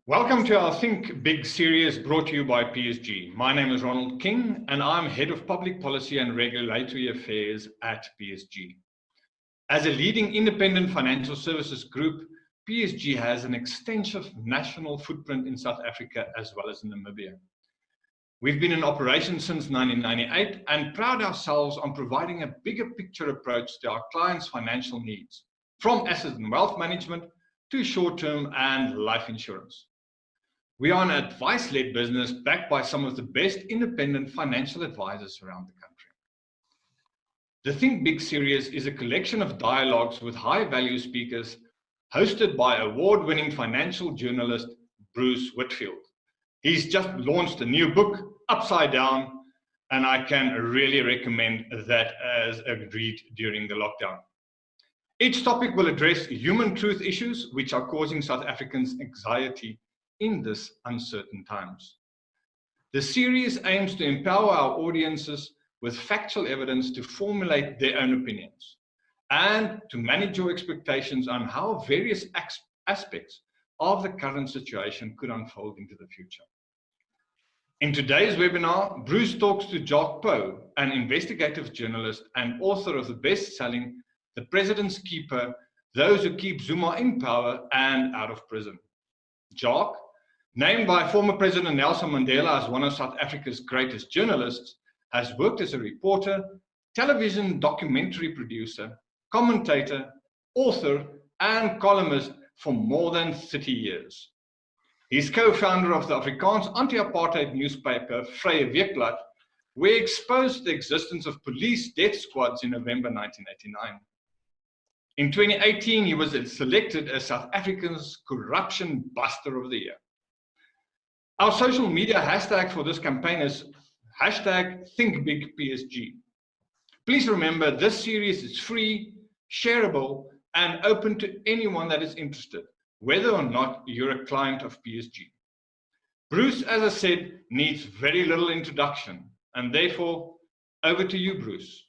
Welcome to our Think Big series brought to you by PSG. My name is Ronald King and I'm Head of Public Policy and Regulatory Affairs at PSG. As a leading independent financial services group, PSG has an extensive national footprint in South Africa as well as in Namibia. We've been in operation since 1998 and pride ourselves on providing a bigger picture approach to our clients' financial needs, from asset and wealth management to short-term and life insurance. We are an advice-led business backed by some of the best independent financial advisors around the country. The Think Big series is a collection of dialogues with high-value speakers hosted by award-winning financial journalist Bruce Whitfield. He's just launched a new book, Upside Down, and I can really recommend that as a read during the lockdown. Each topic will address human truth issues which are causing South Africans anxiety in this uncertain times. The series aims to empower our audiences with factual evidence to formulate their own opinions and to manage your expectations on how various aspects of the current situation could unfold into the future. In today's webinar, Bruce talks to Jacques Pauw, an investigative journalist and author of the best-selling The President's Keeper, Those Who Keep Zuma in Power and Out of Prison. Jacques, named by former President Nelson Mandela as one of South Africa's greatest journalists, has worked as a reporter, television documentary producer, commentator, author, and columnist for more than 30 years. He's co-founder of the Afrikaans anti-apartheid newspaper Vrye Weekblad, where he exposed the existence of police death squads in November 1989. In 2018, he was selected as South Africa's Corruption Buster of the Year. Our social media hashtag for this campaign is #ThinkBigPSG. Please remember this series is free, shareable, and open to anyone that is interested, whether or not you're a client of PSG. Bruce, as I said, needs very little introduction, and therefore, over to you, Bruce.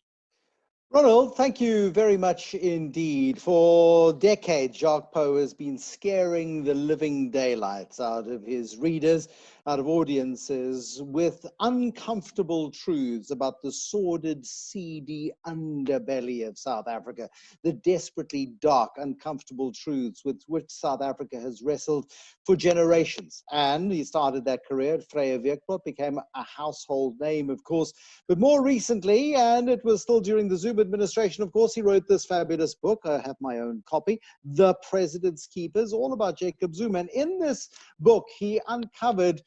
Ronald, thank you very much indeed. For decades, Jacques Pauw has been scaring the living daylights out of his readers, out of audiences, with uncomfortable truths about the sordid, seedy underbelly of South Africa, the desperately dark, uncomfortable truths with which South Africa has wrestled for generations. And he started that career at Vrye Weekblad, became a household name, of course, but more recently, and it was still during the Zuma administration, of course, he wrote this fabulous book. I have my own copy, The President's Keepers, all about Jacob Zuma. And in this book, he uncovered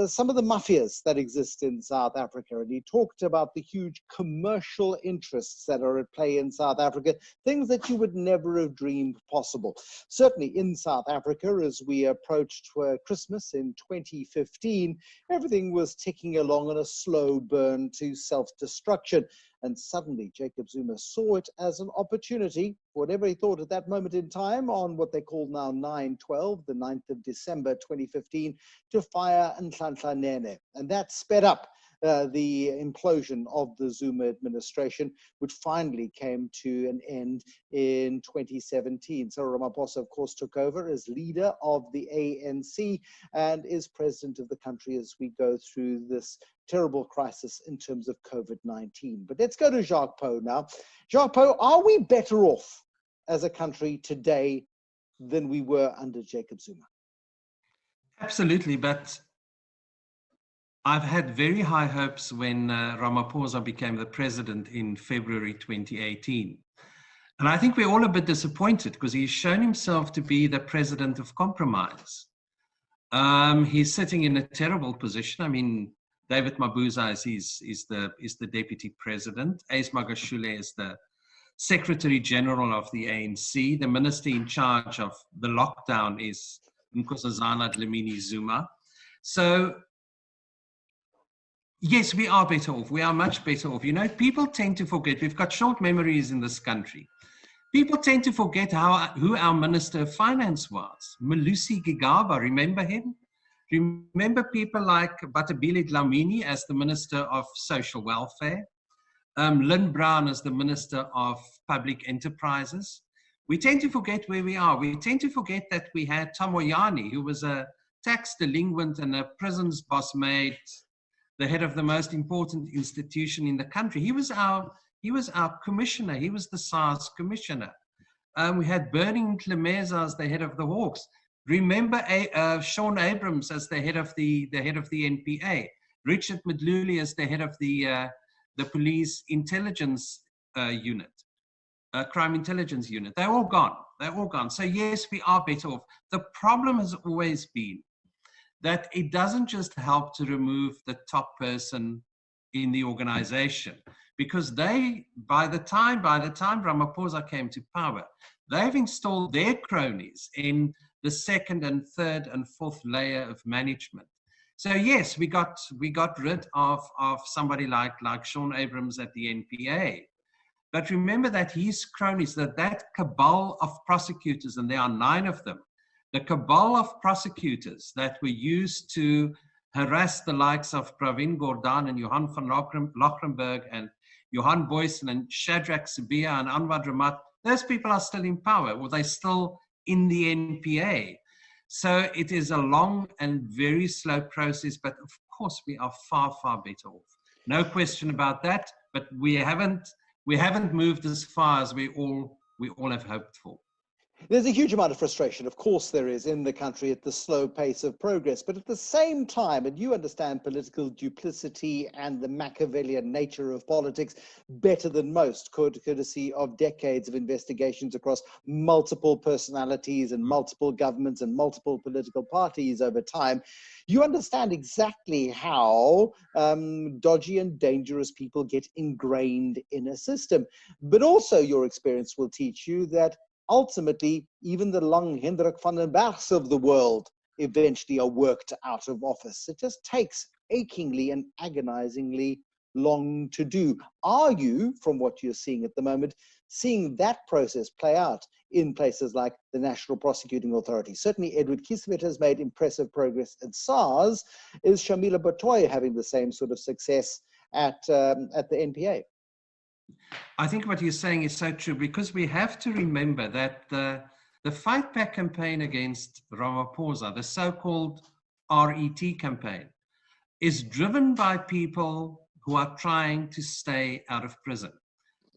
some of the mafias that exist in South Africa. And he talked about the huge commercial interests that are at play in South Africa, things that you would never have dreamed possible. Certainly in South Africa, as we approached Christmas in 2015, everything was ticking along on a slow burn to self-destruction. And suddenly Jacob Zuma saw it as an opportunity, whatever he thought at that moment in time, on what they call now 9/12, the 9th of December 2015, to fire Nhlanhla Nene. And that sped up the implosion of the Zuma administration, which finally came to an end in 2017. So Ramaphosa, of course, took over as leader of the ANC and is president of the country as we go through this terrible crisis in terms of COVID-19. But let's go to Jacques Pauw now. Jacques Pauw, are we better off as a country today than we were under Jacob Zuma? Absolutely, but I've had very high hopes when Ramaphosa became the president in February 2018. And I think we're all a bit disappointed because he's shown himself to be the president of compromise. He's sitting in a terrible position. I mean, David Mabuza is the deputy president. Ace Magashule is the secretary general of the ANC. The minister in charge of the lockdown is Nkosazana Dlamini Zuma. So, yes, we are better off. We are much better off. You know, people tend to forget. We've got short memories in this country. People tend to forget who our Minister of Finance was. Malusi Gigaba, remember him? Remember people like Batabile Dlamini as the Minister of Social Welfare? Lynn Brown as the Minister of Public Enterprises? We tend to forget where we are. We tend to forget that we had Tom Moyane, who was a tax delinquent and a prisons boss made the head of the most important institution in the country. He was our commissioner. He was the SARS commissioner. We had Bernie Mklemeza as the head of the Hawks. Remember Sean Abrams as the head of the NPA. Richard Madluli as the head of the police intelligence unit, crime intelligence unit. They're all gone. They're all gone. So yes, we are better off. The problem has always been that it doesn't just help to remove the top person in the organization, because by the time Ramaphosa came to power, they've installed their cronies in the second and third and fourth layer of management. So yes, we got rid of somebody like Sean Abrams at the NPA. But remember that his cronies, that cabal of prosecutors, and there are 9 of them, the cabal of prosecutors that were used to harass the likes of Pravin Gordhan and Johan van Lochrenberg and Johan Boysen and Shadrach Sibiya and Anwar Ramat, those people are still in power, or they're still in the NPA. So it is a long and very slow process, but of course we are far, far better off. No question about that, but we haven't moved as far as we all have hoped for. There's a huge amount of frustration, of course there is, in the country at the slow pace of progress. But at the same time, and you understand political duplicity and the Machiavellian nature of politics better than most, courtesy of decades of investigations across multiple personalities and multiple governments and multiple political parties over time, you understand exactly how dodgy and dangerous people get ingrained in a system. But also your experience will teach you that ultimately, even the Lang Hendrik van den Bergs of the world eventually are worked out of office. It just takes achingly and agonizingly long to do. Are you, from what you're seeing at the moment, seeing that process play out in places like the National Prosecuting Authority? Certainly, Edward Kieswetter has made impressive progress at SARS. Is Shamila Batoy having the same sort of success at the NPA? I think what you're saying is so true, because we have to remember that the Fight Back campaign against Ramaphosa, the so-called RET campaign, is driven by people who are trying to stay out of prison,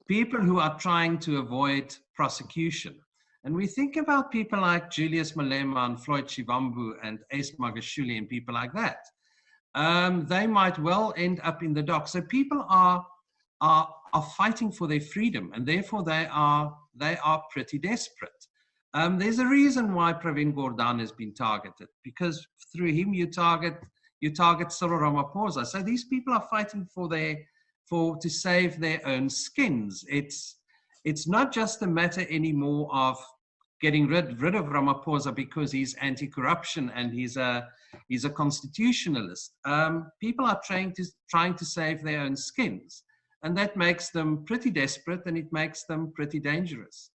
people who are trying to avoid prosecution. And we think about people like Julius Malema and Floyd Shivambu and Ace Magashule and people like that. They might well end up in the dock. So people are fighting for their freedom, and therefore they are pretty desperate. There's a reason why Pravin Gordhan has been targeted, because through him you target Cyril Ramaphosa. So these people are fighting to save their own skins. It's not just a matter anymore of getting rid of Ramaphosa because he's anti-corruption and he's a constitutionalist. People are trying to save their own skins. And that makes them pretty desperate, and it makes them pretty dangerous.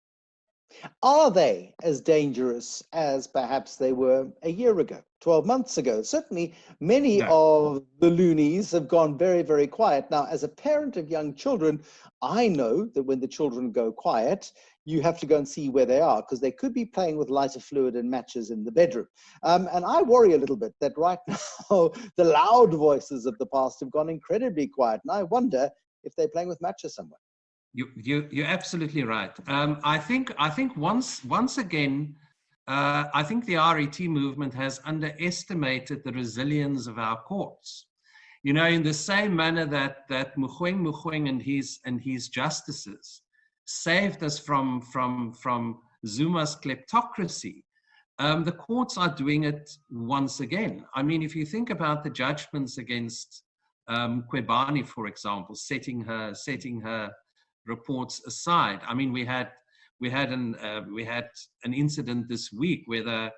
Are they as dangerous as perhaps they were a year ago, 12 months ago? Certainly, many of the loonies have gone very, very quiet. Now, as a parent of young children, I know that when the children go quiet, you have to go and see where they are, because they could be playing with lighter fluid and matches in the bedroom. And I worry a little bit that right now, the loud voices of the past have gone incredibly quiet. And I wonder if they're playing with matches somewhere. You're absolutely right. I think once again, I think the RET movement has underestimated the resilience of our courts. You know, in the same manner that Mogoeng and his justices saved us from Zuma's kleptocracy, the courts are doing it once again. I mean, if you think about the judgments against Khwebane, for example, setting her reports aside. I mean, we had an incident this week where the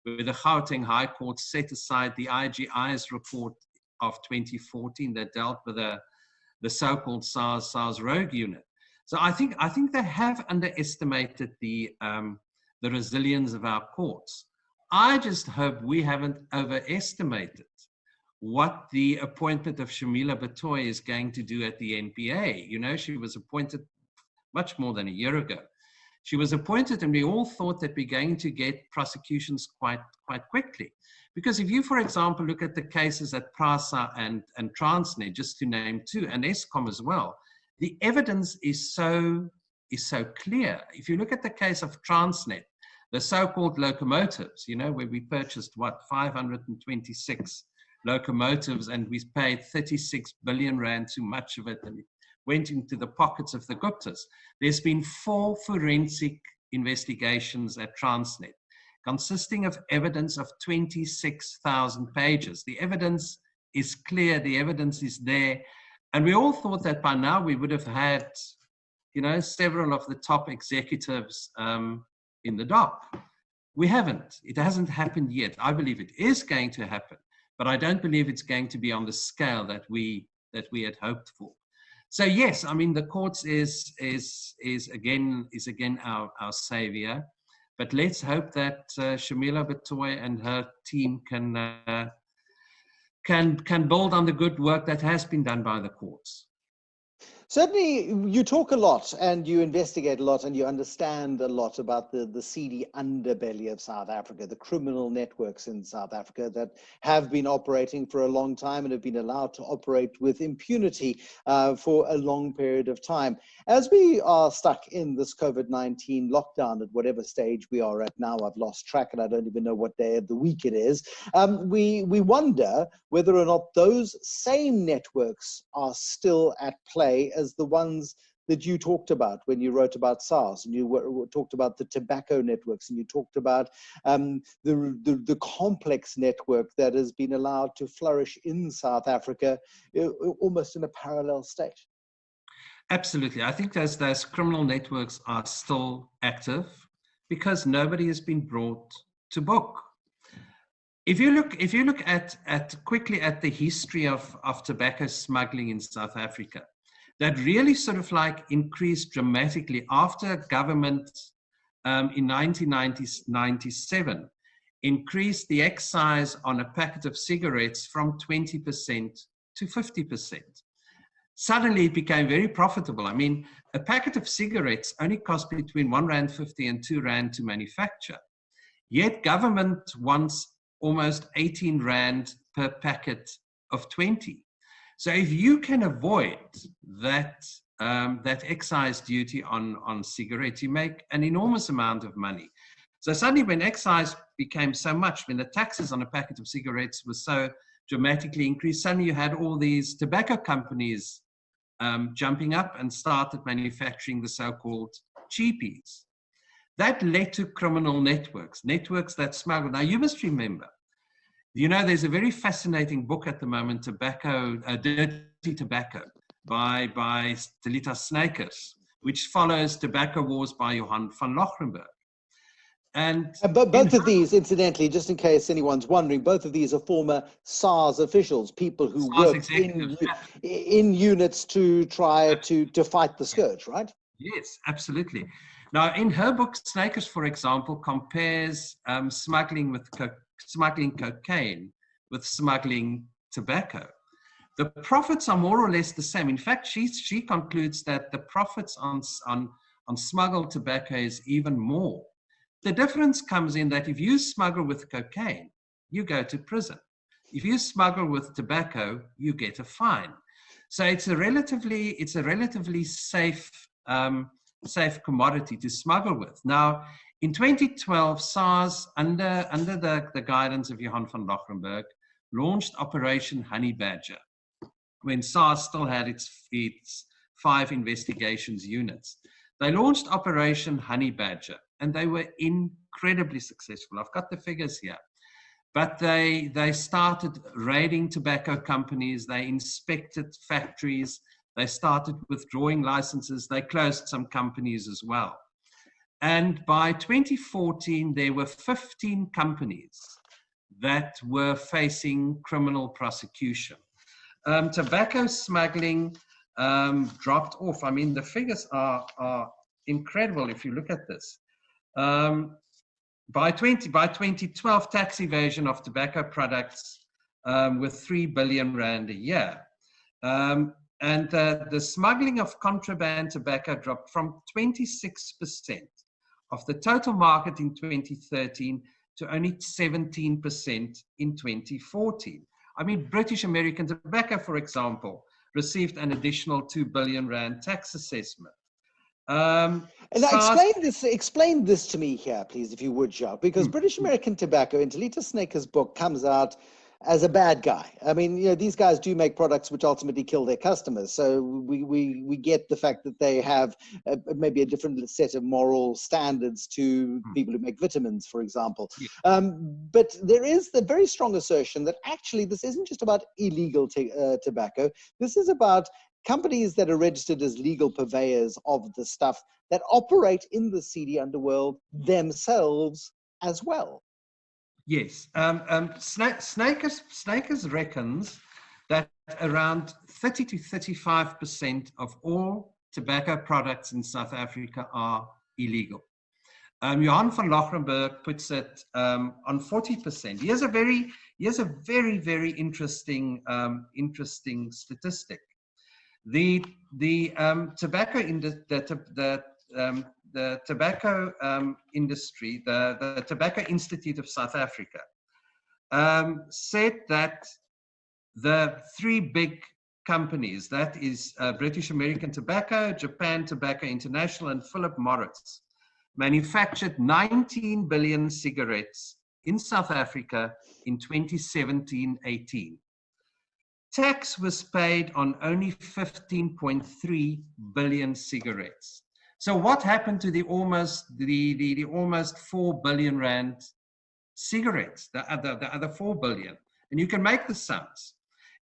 Gauteng High Court set aside the IGI's report of 2014 that dealt with the so-called SARS rogue unit. So I think they have underestimated the resilience of our courts. I just hope we haven't overestimated what the appointment of Shamila Batoy is going to do at the NPA. You know, she was appointed much more than a year ago. She was appointed, and we all thought that we're going to get prosecutions quite quickly. Because if you, for example, look at the cases at PRASA and Transnet, just to name two, and Eskom as well, the evidence is so clear. If you look at the case of Transnet, the so-called locomotives, you know, where we purchased, 526 locomotives, and we paid 36 billion rand, too much of it, and it went into the pockets of the Guptas. There's been 4 forensic investigations at Transnet, consisting of evidence of 26,000 pages. The evidence is clear, the evidence is there, and we all thought that by now we would have had, you know, several of the top executives in the dock. We haven't. It hasn't happened yet. I believe it is going to happen, but I don't believe it's going to be on the scale that we had hoped for. So yes, I mean, the courts is again our savior, but let's hope that Shamila Batoy and her team can build on the good work that has been done by the courts. Certainly, you talk a lot and you investigate a lot and you understand a lot about the seedy underbelly of South Africa, the criminal networks in South Africa that have been operating for a long time and have been allowed to operate with impunity for a long period of time. As we are stuck in this COVID-19 lockdown at whatever stage we are at now, I've lost track and I don't even know what day of the week it is, we wonder whether or not those same networks are still at play as the ones that you talked about when you wrote about SARS, and you talked about the tobacco networks, and you talked about the complex network that has been allowed to flourish in South Africa, almost in a parallel state. Absolutely. I think those criminal networks are still active because nobody has been brought to book. If you look at quickly at the history of tobacco smuggling in South Africa, that really sort of like increased dramatically after government in 1997 increased the excise on a packet of cigarettes from 20% to 50%. Suddenly it became very profitable. I mean, a packet of cigarettes only cost between R1.50 and R2 to manufacture. Yet government wants almost 18 Rand per packet of 20. So if you can avoid that excise duty on cigarettes, you make an enormous amount of money. So suddenly when excise became so much, when the taxes on a packet of cigarettes were so dramatically increased, suddenly you had all these tobacco companies jumping up and started manufacturing the so-called cheapies. That led to criminal networks that smuggle. Now you must remember, you know, there's a very fascinating book at the moment, Dirty Tobacco, by Delita Snakers, which follows Tobacco Wars by Johan van Lochrenberg. And both of these, incidentally, just in case anyone's wondering, both of these are former SARS officials, people who worked in units to try to fight the scourge, right? Yes, absolutely. Now, in her book, Snakers, for example, compares smuggling cocaine with smuggling tobacco. The profits are more or less the same. In fact, she concludes that the profits on smuggled tobacco is even more. The difference comes in that if you smuggle with cocaine, you go to prison. If you smuggle with tobacco, you get a fine. So it's a relatively safe commodity to smuggle with. Now, in 2012, SARS, under the guidance of Johan van Lochrenberg, launched Operation Honey Badger, when SARS still had its 5 investigations units. They launched Operation Honey Badger, and they were incredibly successful. I've got the figures here. But they started raiding tobacco companies, they inspected factories, they started withdrawing licenses, they closed some companies as well. And by 2014, there were 15 companies that were facing criminal prosecution. Tobacco smuggling dropped off. I mean, the figures are incredible if you look at this. By 2012, tax evasion of tobacco products with 3 billion Rand a year. And the smuggling of contraband tobacco dropped from 26% of the total market in 2013 to only 17% in 2014. I mean, British American Tobacco, for example, received an additional 2 billion rand tax assessment. And now explain this to me here, please, if you would, Jacques, because British American Tobacco, in Talita Snaker's book, comes out as a bad guy. I mean, you know, these guys do make products which ultimately kill their customers. So we get the fact that they have maybe a different set of moral standards to people who make vitamins, for example. Yeah. But there is the very strong assertion that actually this isn't just about illegal tobacco. This is about companies that are registered as legal purveyors of the stuff that operate in the seedy underworld themselves as well. Yes, Snakers reckons that around 30 to 35% of all tobacco products in South Africa are illegal. Johan van Lockerenberg puts it on 40%. Here's a very, very interesting, interesting statistic. The tobacco the tobacco industry, the Tobacco Institute of South Africa, said that the three big companies, that is British American Tobacco, Japan Tobacco International, and Philip Morris, manufactured 19 billion cigarettes in South Africa in 2017-18. Tax was paid on only 15.3 billion cigarettes. So what happened to the almost 4 billion rand cigarettes, the other 4 billion? And you can make the sums.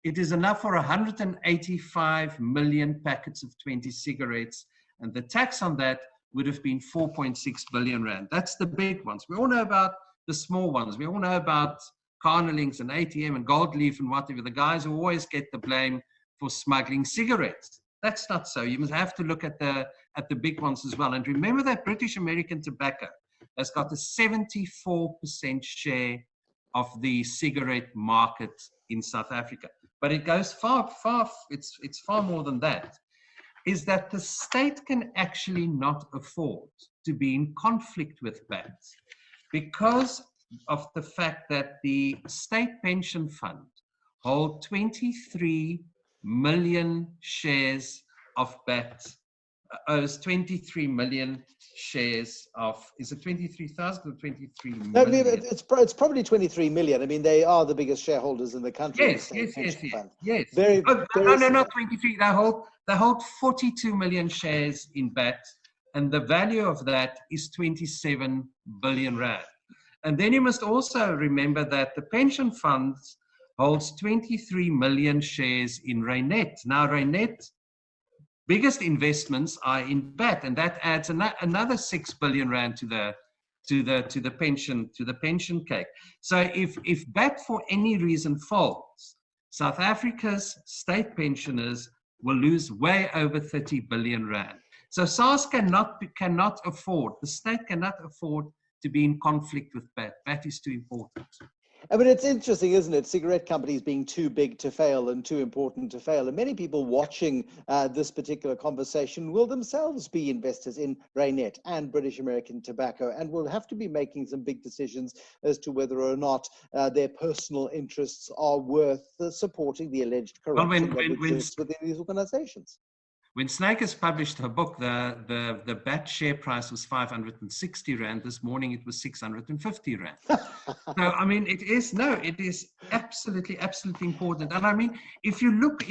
It is enough for 185 million packets of 20 cigarettes, and the tax on that would have been 4.6 billion rand. That's the big ones. We all know about the small ones. We all know about Carnelings and ATM and Gold Leaf and whatever, the guys who always get the blame for smuggling cigarettes. That's not so. You must have to look at the big ones as well. And remember that British American Tobacco has got a 74% share of the cigarette market in South Africa. But it goes far, it's far more than that, is that the state can actually not afford to be in conflict with BAT because of the fact that the state pension fund hold 23 million shares of BAT, owes 23 million shares of, is it 23,000 or 23 million? No, it's probably 23 million. I mean, they are the biggest shareholders in the country. Yes. Very, no, not 23. They hold 42 million shares in BAT, and the value of that is 27 billion rand. And then you must also remember that the pension funds holds 23 million shares in Reinet. Now, Reinet, biggest investments are in BAT, and that adds another 6 billion rand to the pension cake. So if BAT for any reason falls, South Africa's state pensioners will lose way over 30 billion rand. So SARS cannot afford, the state cannot afford to be in conflict with BAT. BAT is too important. I mean, it's interesting, isn't it? Cigarette companies being too big to fail and too important to fail. And many people watching this particular conversation will themselves be investors in Reinet and British American Tobacco, and will have to be making some big decisions as to whether or not their personal interests are worth supporting the alleged corruption that exists within these organizations. When Snakers published her book, the BAT share price was 560 rand. This morning it was 650 rand. So, I mean, it is absolutely important. And I mean, if you look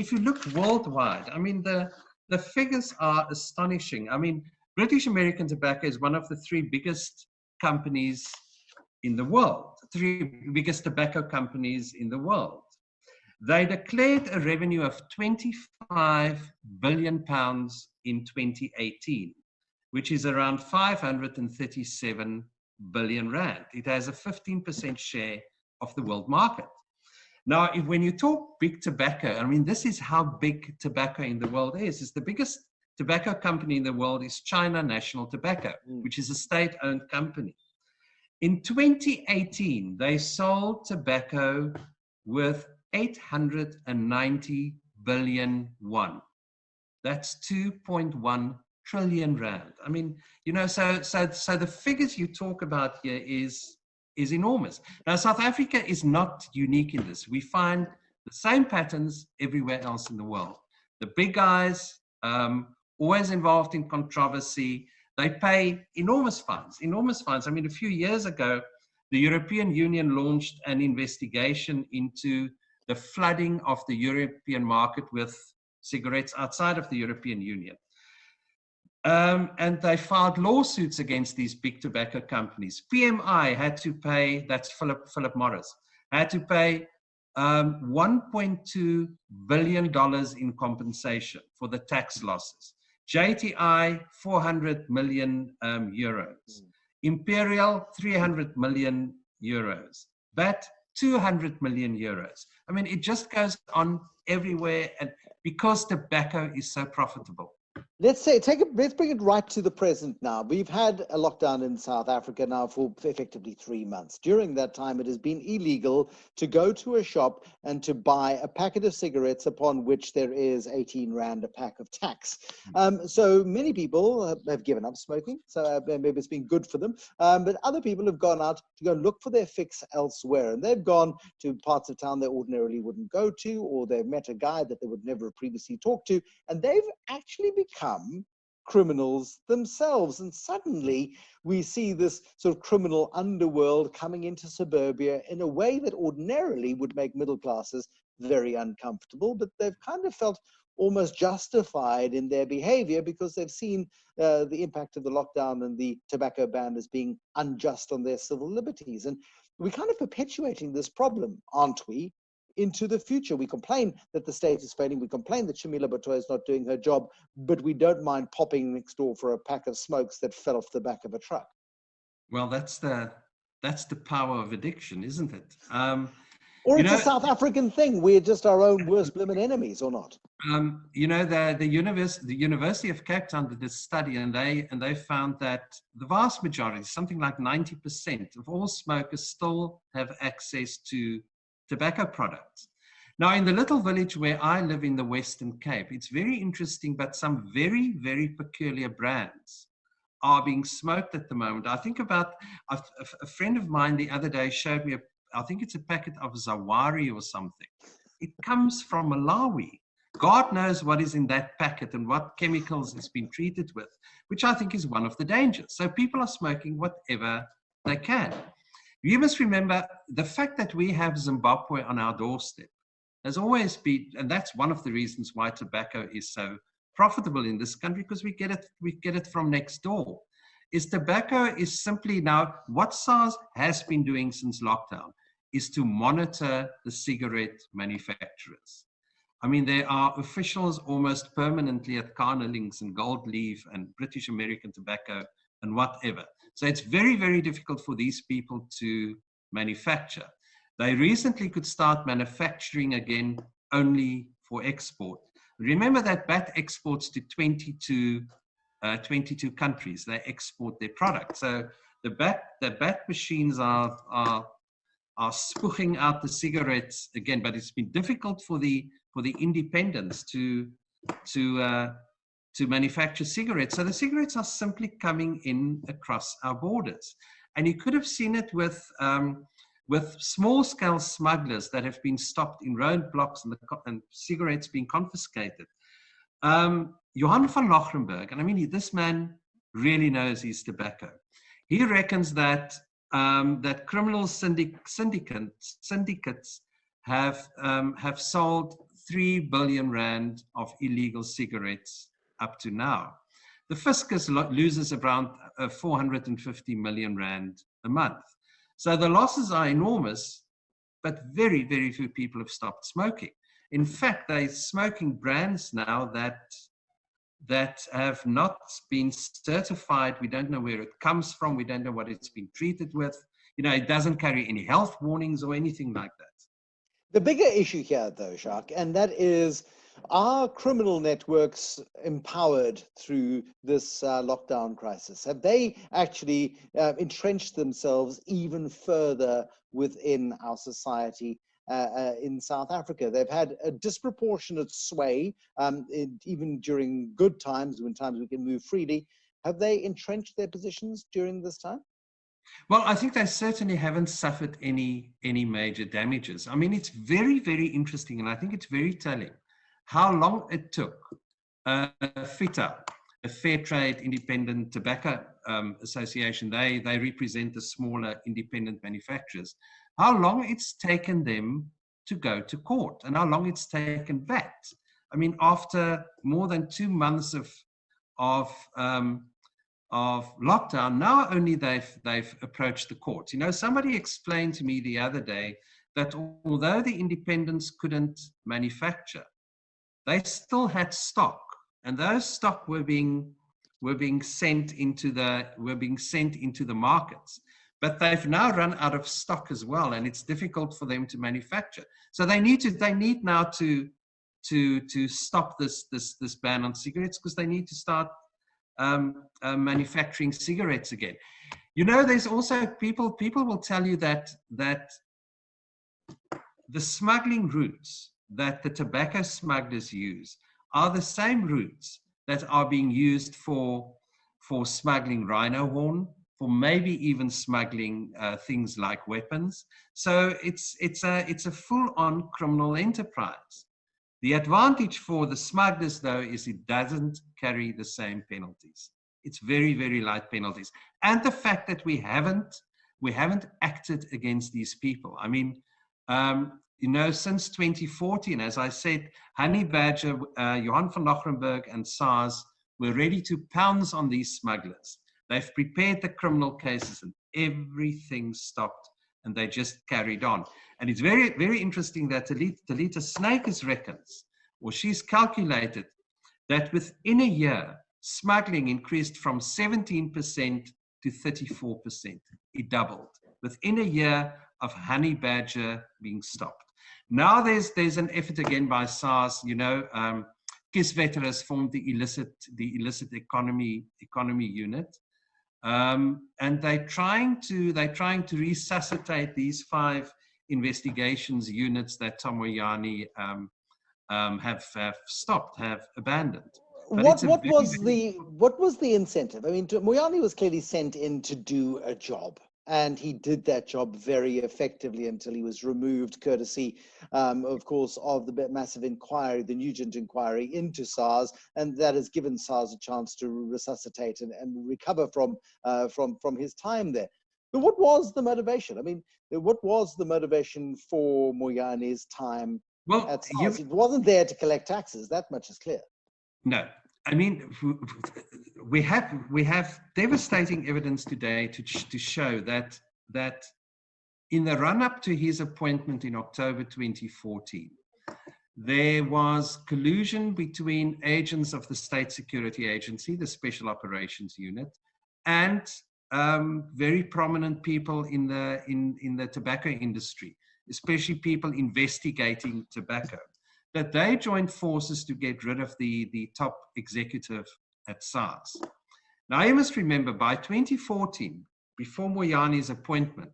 worldwide, I mean, the figures are astonishing. I mean, British American Tobacco is one of the three biggest companies in the world, three biggest tobacco companies in the world. They declared a revenue of 25 billion pounds in 2018, which is around 537 billion rand. It has a 15% share of the world market. Now, when you talk big tobacco, I mean, this is how big tobacco in the world is. It's the biggest tobacco company in the world is China National Tobacco, which is a state-owned company. In 2018, they sold tobacco worth 890 billion won. That's 2.1 trillion rand. I mean, you know, so the figures you talk about here is enormous. Now, South Africa is not unique in this. We find the same patterns everywhere else in the world. The big guys, always involved in controversy, they pay enormous fines, enormous fines. I mean, a few years ago, the European Union launched an investigation into the flooding of the European market with cigarettes outside of the European Union. And they filed lawsuits against these big tobacco companies. PMI had to pay, that's Philip Morris, had to pay $1.2 billion in compensation for the tax losses. JTI, 400 million euros. Imperial, 300 million euros. BAT, 200 million euros. I mean, it just goes on everywhere, and because tobacco is so profitable. Let's bring it right to the present now. We've had a lockdown in South Africa now for effectively 3 months. During that time, it has been illegal to go to a shop and to buy a packet of cigarettes upon which there is 18 Rand a pack of tax. So many people have given up smoking, so maybe it's been good for them. But other people have gone out to go look for their fix elsewhere. And they've gone to parts of town they ordinarily wouldn't go to, or they've met a guy that they would never have previously talked to, and they've actually become criminals themselves. And suddenly we see this sort of criminal underworld coming into suburbia in a way that ordinarily would make middle classes very uncomfortable, but they've kind of felt almost justified in their behavior because they've seen the impact of the lockdown and the tobacco ban as being unjust on their civil liberties. And we're kind of perpetuating this problem, aren't we, into the future? We complain that the state is failing. We complain that Shamila Batoya is not doing her job, but we don't mind popping next door for a pack of smokes that fell off the back of a truck. Well, that's the power of addiction, isn't it? Or it's a South African thing. We're just our own worst blooming enemies, or not? You know, the University of Cape Town did a study, and they found that the vast majority, something like 90% of all smokers, still have access to tobacco products. Now, in the little village where I live in the Western Cape, it's very interesting, but some very, very peculiar brands are being smoked at the moment. I think about a friend of mine the other day showed me, I think it's a packet of Zawari or something. It comes from Malawi. God knows what is in that packet and what chemicals it's been treated with, which I think is one of the dangers. So people are smoking whatever they can. You must remember the fact that we have Zimbabwe on our doorstep has always been, and that's one of the reasons why tobacco is so profitable in this country, because we get it from next door. Is tobacco is simply now, what SARS has been doing since lockdown is to monitor the cigarette manufacturers. I mean, there are officials almost permanently at Carnelings and Gold Leaf and British American Tobacco and whatever. So it's very, very difficult for these people to manufacture. They recently could start manufacturing again only for export. Remember that BAT exports to 22 countries. They export their product. So the BAT machines are spooking out the cigarettes again, but it's been difficult for the independents to manufacture cigarettes. So the cigarettes are simply coming in across our borders. And you could have seen it with small-scale smugglers that have been stopped in roadblocks and cigarettes being confiscated. Johan van Lochrenberg, and I mean, this man really knows his tobacco. He reckons that criminal syndicates have sold 3 billion Rand of illegal cigarettes up to now. The fiscus loses around 450 million Rand a month. So the losses are enormous, but very, very few people have stopped smoking. In fact, they're smoking brands now that have not been certified. We don't know where it comes from. We don't know what it's been treated with. You know, it doesn't carry any health warnings or anything like that. The bigger issue here, though, Jacques, and that is, are criminal networks empowered through this lockdown crisis? Have they actually entrenched themselves even further within our society? in South Africa. They've had a disproportionate sway, even during good times, when times we can move freely. Have they entrenched their positions during this time? Well, I think they certainly haven't suffered any major damages. I mean, it's very, very interesting, and I think it's very telling how long it took FITA, a Fair Trade Independent Tobacco Association. They represent the smaller independent manufacturers. How long it's taken them to go to court, and how long it's taken that. I mean, after more than 2 months of lockdown, now only they've approached the courts. You know, somebody explained to me the other day that although the independents couldn't manufacture, they still had stock, and those stock were being sent into the markets. But they've now run out of stock as well, and it's difficult for them to manufacture. So they need now to stop this ban on cigarettes, because they need to start manufacturing cigarettes again. You know, there's also people will tell you that the smuggling routes that the tobacco smugglers use are the same routes that are being used for smuggling rhino horn, for maybe even smuggling things like weapons. So it's a full-on criminal enterprise. The advantage for the smugglers, though, is it doesn't carry the same penalties. It's very, very light penalties. And the fact that we haven't acted against these people. I mean, you know, since 2014, as I said, Honey Badger, Johan van Lochrenberg and SARS were ready to pounce on these smugglers. They've prepared the criminal cases and everything stopped, and they just carried on. And it's very, very interesting that Talita Snakers reckons, or she's calculated, that within a year, smuggling increased from 17% to 34%. It doubled within a year of Honey Badger being stopped. Now there's an effort again by SARS. You know, Kisvetter has formed the illicit economy unit. And they're trying to resuscitate these 5 investigations units that Tom Moyane have stopped, have abandoned. What was the incentive? I mean, Moyane was clearly sent in to do a job, and he did that job very effectively until he was removed, courtesy, of course, of the massive inquiry, the Nugent inquiry into SARS, and that has given SARS a chance to resuscitate and recover from his time there. But what was the motivation? I mean, what was the motivation for Moyane's time at SARS? It wasn't there to collect taxes. That much is clear. No, I mean, we have devastating evidence today to show that in the run-up to his appointment in October 2014, there was collusion between agents of the State Security Agency, the Special Operations Unit, and very prominent people in the tobacco industry, especially people investigating tobacco, that they joined forces to get rid of the top executive at SARS. Now, you must remember, by 2014, before Moyane's appointment,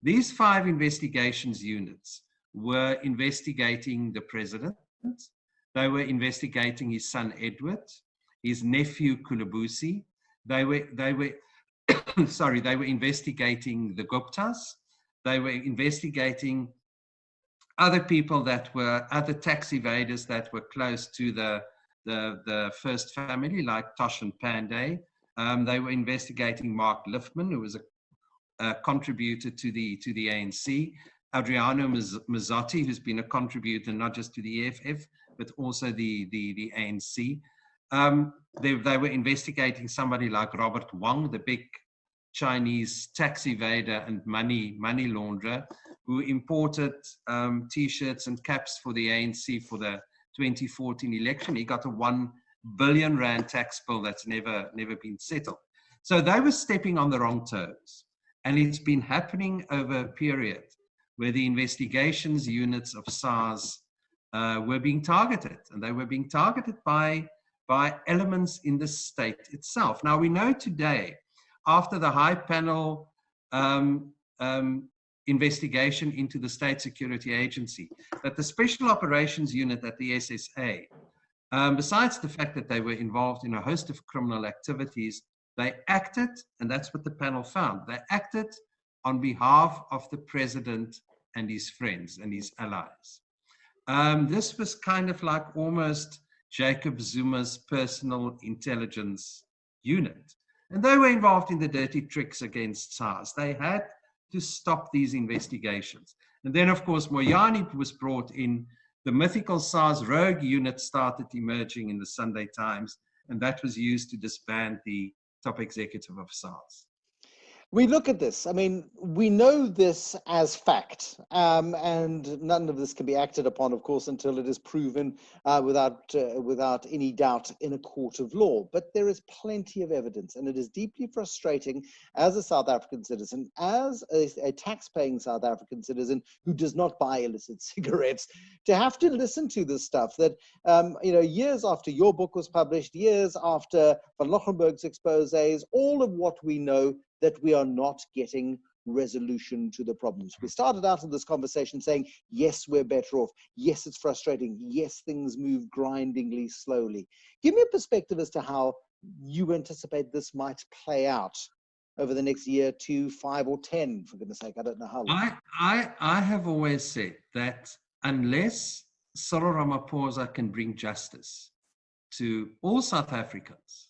these 5 investigations units were investigating the president. They were investigating his son Edward, his nephew Kulabusi. They were they were investigating the Guptas. They were investigating other people that were other tax evaders that were close to the first family, like Tosh and Pandey. They were investigating Mark Liftman, who was a contributor to the ANC. Adriano Mazzotti, who's been a contributor not just to the EFF, but also the ANC. They were investigating somebody like Robert Wong, the big Chinese tax evader and money launderer, who imported T-shirts and caps for the ANC for the 2014 election. He got a R1 billion tax bill that's never been settled. So they were stepping on the wrong toes. And it's been happening over a period where the investigations units of SARS were being targeted, and they were being targeted by elements in the state itself. Now, we know today, after the high panel investigation into the State Security Agency, that the Special Operations Unit at the SSA, besides the fact that they were involved in a host of criminal activities, they acted, and that's what the panel found, they acted on behalf of the president and his friends and his allies. This was kind of like almost Jacob Zuma's personal intelligence unit. And they were involved in the dirty tricks against SARS. They had to stop these investigations. And then, of course, Moyane was brought in. The mythical SARS rogue unit started emerging in the Sunday Times, and that was used to disband the top executive of SARS. We look at this, I mean, we know this as fact, and none of this can be acted upon, of course, until it is proven without any doubt in a court of law. But there is plenty of evidence, and it is deeply frustrating as a South African citizen, as a tax-paying South African citizen who does not buy illicit cigarettes, to have to listen to this stuff that, years after your book was published, years after Van Lochenberg's exposés, all of what we know, that we are not getting resolution to the problems. We started out in this conversation saying, yes, we're better off. Yes, it's frustrating. Yes, things move grindingly slowly. Give me a perspective as to how you anticipate this might play out over the next year, 2, 5, or 10, for goodness sake. I don't know how long. I have always said that unless Cyril Ramaphosa can bring justice to all South Africans,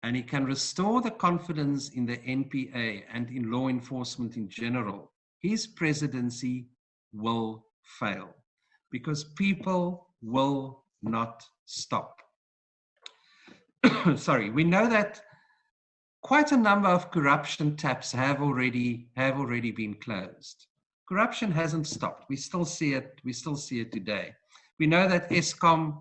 and he can restore the confidence in the NPA and in law enforcement in general, his presidency will fail because people will not stop. Sorry, we know that quite a number of corruption taps have already been closed. Corruption hasn't stopped. We still see it. We still see it today. We know that Eskom,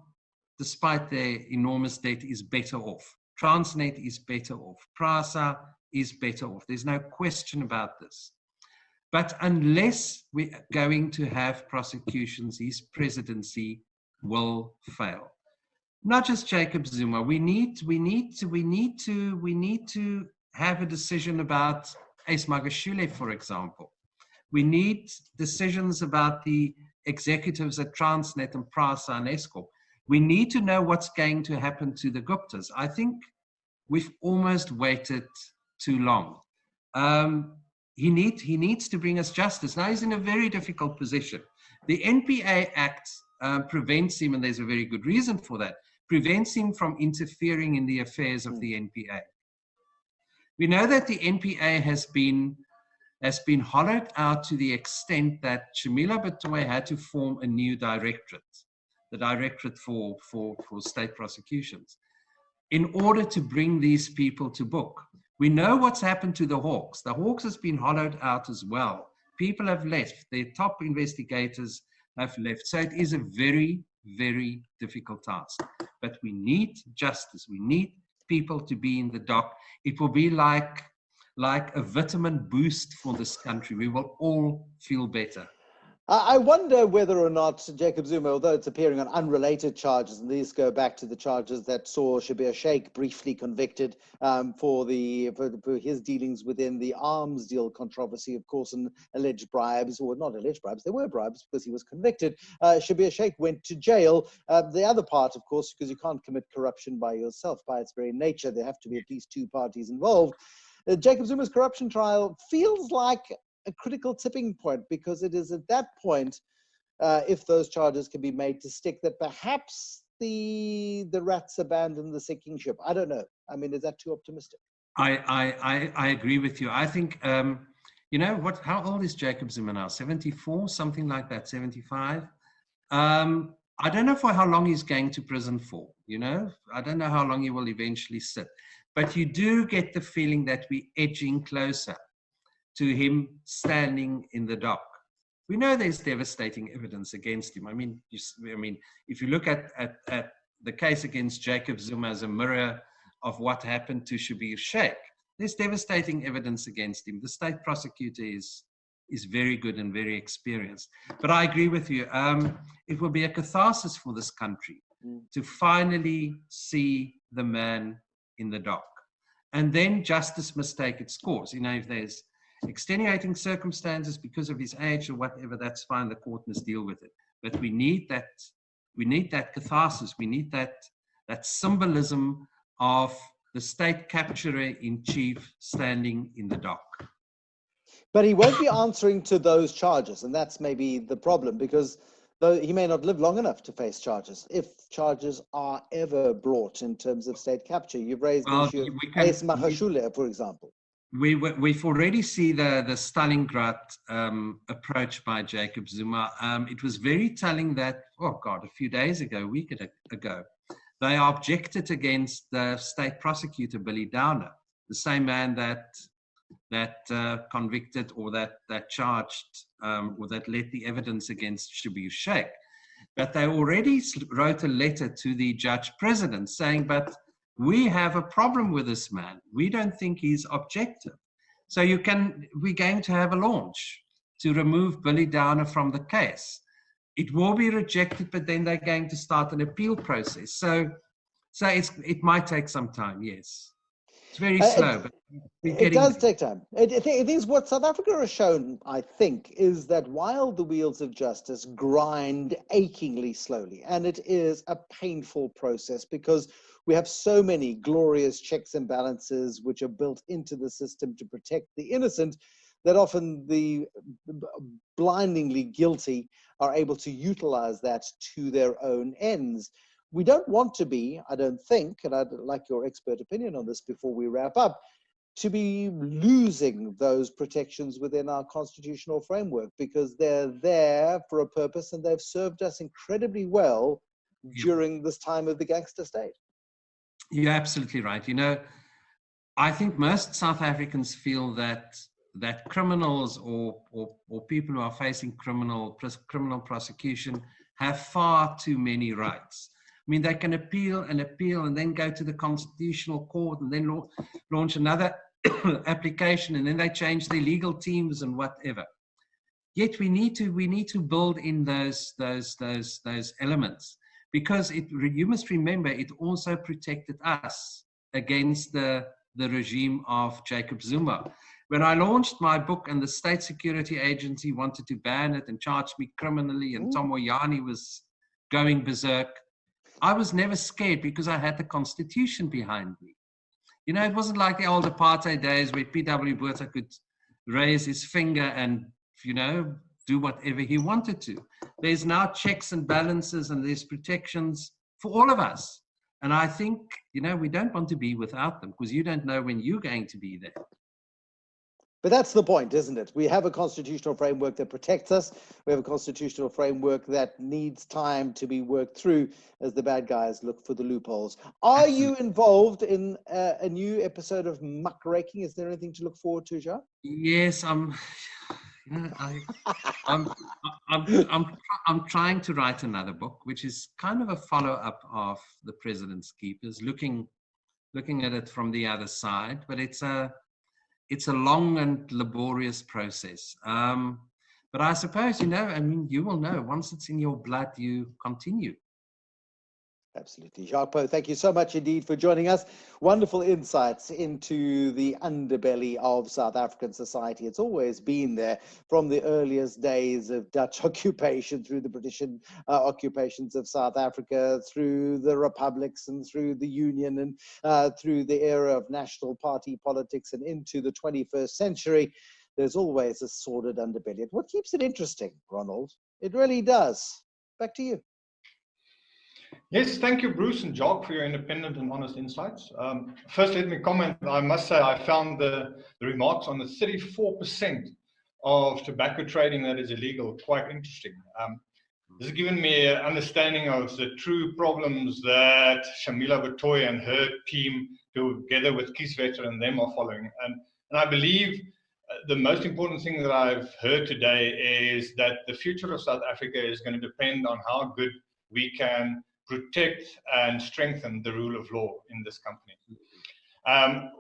despite their enormous debt, is better off. Transnet is better off. PRASA is better off. There's no question about this. But unless we're going to have prosecutions, his presidency will fail. Not just Jacob Zuma. We need to have a decision about Ace Magashule, for example. We need decisions about the executives at Transnet and PRASA and Eskom. We need to know what's going to happen to the Guptas. I think we've almost waited too long. He needs to bring us justice. Now he's in a very difficult position. The NPA Act prevents him, and there's a very good reason for that, prevents him from interfering in the affairs of the NPA. We know that the NPA has been hollowed out to the extent that Shamila Batoy had to form a new directorate, the Directorate for State Prosecutions, in order to bring these people to book. We know what's happened to the Hawks. The Hawks has been hollowed out as well. People have left. Their top investigators have left. So it is a very, very difficult task. But we need justice. We need people to be in the dock. It will be like a vitamin boost for this country. We will all feel better. I wonder whether or not Jacob Zuma, although it's appearing on unrelated charges, and these go back to the charges that saw Shabir Shaik briefly convicted for his dealings within the arms deal controversy, of course, and alleged bribes, or not alleged bribes, there were bribes because he was convicted. Shabir Shaik went to jail. The other part, of course, because you can't commit corruption by yourself, by its very nature, there have to be at least two parties involved. Jacob Zuma's corruption trial feels like a critical tipping point, because it is at that point, if those charges can be made to stick, that perhaps the rats abandon the sinking ship. I don't know. I mean, is that too optimistic? I agree with you. I think, how old is Jacob Zuma now? 74, something like that, 75. I don't know for how long he's going to prison for, I don't know how long he will eventually sit. But you do get the feeling that we're edging closer to him standing in the dock. We know there's devastating evidence against him. I mean, if you look at the case against Jacob Zuma as a mirror of what happened to Shabir Shaik, there's devastating evidence against him. The state prosecutor is very good and very experienced. But I agree with you. It will be a catharsis for this country to finally see the man in the dock. And then justice must take its course. extenuating circumstances because of his age or whatever, that's fine. The court must deal with it. But we need that catharsis. We need that symbolism of the state capturer in chief standing in the dock. But he won't be answering to those charges, and that's maybe the problem, because though he may not live long enough to face charges, if charges are ever brought in terms of state capture. You've raised the issue of Ace Magashule, for example. We've already seen the Stalingrad approach by Jacob Zuma. It was very telling that, a few days ago, a week ago, they objected against the state prosecutor, Billy Downer, the same man that convicted or that charged or that led the evidence against Schabir Shaik. But they already wrote a letter to the judge president saying, but we have a problem with this man. We don't think he's objective. So we're going to have a launch to remove Billy Downer from the case. It will be rejected, but then they're going to start an appeal process. So it might take some time, yes. It's very slow, but it does take time. It is what South Africa has shown, I think, is that while the wheels of justice grind achingly slowly, and it is a painful process because we have so many glorious checks and balances which are built into the system to protect the innocent, that often the blindingly guilty are able to utilize that to their own ends. We don't want to be, I don't think, and I'd like your expert opinion on this before we wrap up, to be losing those protections within our constitutional framework, because they're there for a purpose and they've served us incredibly well during this time of the gangster state. You're absolutely right. You know, I think most South Africans feel that criminals or people who are facing criminal prosecution have far too many rights. I mean, they can appeal and then go to the Constitutional Court and then launch another application, and then they change their legal teams and whatever. Yet we need to build in those elements, because you must remember it also protected us against the regime of Jacob Zuma. When I launched my book and the State Security Agency wanted to ban it and charge me criminally, and Tom Moyane was going berserk, I was never scared because I had the Constitution behind me. You know, it wasn't like the old apartheid days where P.W. Botha could raise his finger and, you know, do whatever he wanted to. There's now checks and balances and there's protections for all of us. And I think, you know, we don't want to be without them, because you don't know when you're going to be there. But that's the point, isn't it? We have a constitutional framework that protects us. We have a constitutional framework that needs time to be worked through as the bad guys look for the loopholes. Are you involved in a new episode of Muckraking? Is there anything to look forward to, Jacques? Yes, I'm trying to write another book, which is kind of a follow-up of The President's Keepers, looking at it from the other side, but it's a long and laborious process. But I suppose, you know, I mean, you will know once it's in your blood, you continue. Absolutely. Jacques Pauw, thank you so much indeed for joining us. Wonderful insights into the underbelly of South African society. It's always been there from the earliest days of Dutch occupation, through the British occupations of South Africa, through the republics and through the Union, and through the era of national party politics and into the 21st century. There's always a sordid underbelly. What keeps it interesting, Ronald? It really does. Back to you. Yes, thank you, Bruce and Jacques, for your independent and honest insights. First, let me comment. I must say I found the remarks on the 34% of tobacco trading that is illegal quite interesting. This has given me an understanding of the true problems that Shamila Batoy and her team, together with Kieswetter and them, are following. And I believe the most important thing that I've heard today is that the future of South Africa is going to depend on how good we can protect and strengthen the rule of law in this company.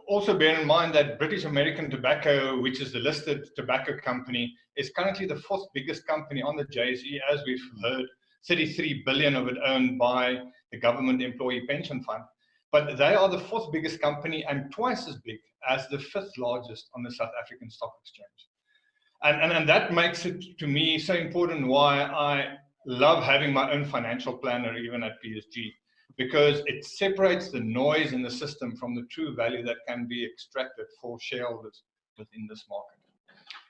Also bear in mind that British American Tobacco, which is the listed tobacco company, is currently the 4th biggest company on the JSE, as we've heard, 33 billion of it owned by the government employee pension fund. but they are the fourth biggest company and twice as big as the fifth largest on the South African Stock Exchange. And that makes it, to me, so important why I love having my own financial planner, even at PSG, because it separates the noise in the system from the true value that can be extracted for shareholders within this market.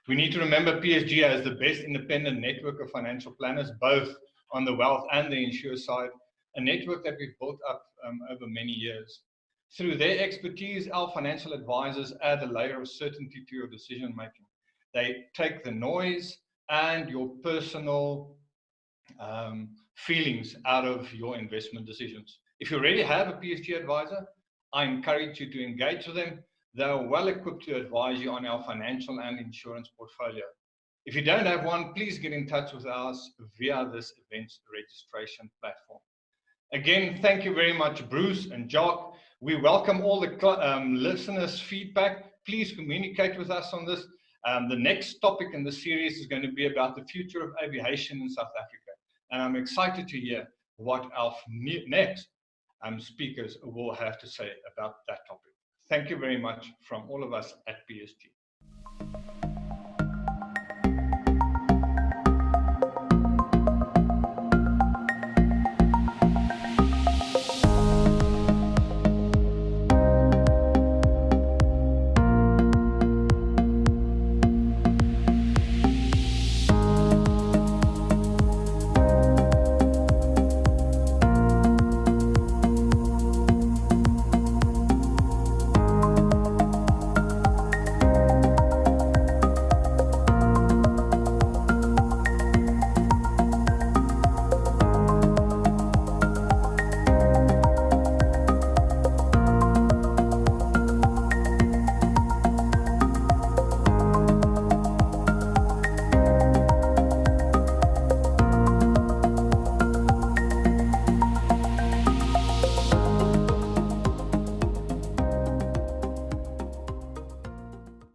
We need to remember PSG has the best independent network of financial planners, both on the wealth and the insure side, a network that we've built up over many years. Through their expertise, our financial advisors add a layer of certainty to your decision making. They take the noise and your personal feelings out of your investment decisions. If you already have a PSG advisor, I encourage you to engage with them. They are well equipped to advise you on our financial and insurance portfolio. If you don't have one, please get in touch with us via this events registration platform. Again, thank you very much, Bruce and Jacques. We welcome all the listeners' feedback. Please communicate with us on this. The next topic in the series is going to be about the future of aviation in South Africa. And I'm excited to hear what our next speakers will have to say about that topic. Thank you very much from all of us at PSG.